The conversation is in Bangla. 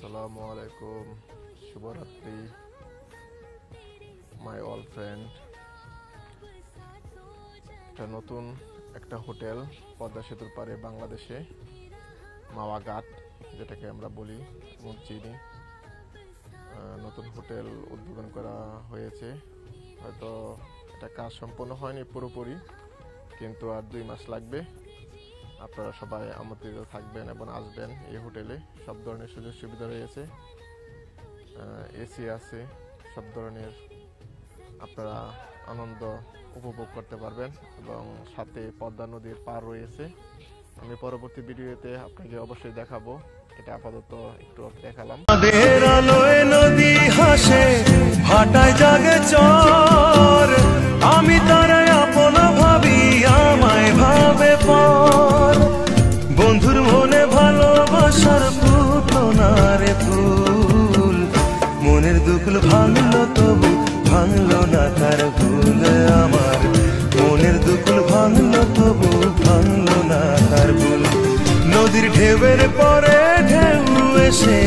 আসসালামু আলাইকুম, শুভরাত্রি মাই অল ফ্রেন্ড। একটা নতুন একটা হোটেল পদ্মা সেতুর পারে বাংলাদেশে, মাওয়া ঘাট যেটাকে আমরা বলি এবং চিনি, নতুন হোটেল উদ্বোধন করা হয়েছে। হয়তো এটা কাজ সম্পন্ন হয়নি পুরোপুরি, কিন্তু আর 2 মাস লাগবে। আপনারা সবাই আমন্ত্রিত থাকবেন এবং আসবেন। এই হোটেলে সব ধরনের সুযোগ সুবিধা রয়েছে, এসি আছে, সব ধরনের আপনারা আনন্দ উপভোগ করতে পারবেন এবং সাথে পদ্মা নদীর পার রয়েছে। আমি পরবর্তী ভিডিওতে আপনাকে অবশ্যই দেখাবো। এটা আপাতত একটু দেখালাম। নদী হাসে ভাটায় জাগে চর, আমি তারাই আপন ভাবি, আমায় ভাবে পর। বন্ধুর মনে ভালোবাসার ফুটলো না রে ফুল, মনের দুকুল ভাঙলো তবু ভাঙলো না তার ভুল। আমার মনের দুকুল ভাঙলো তবু ভাঙলো না তার ভুল। নদীর ঢেউয়ের পরে ঢেউ এসে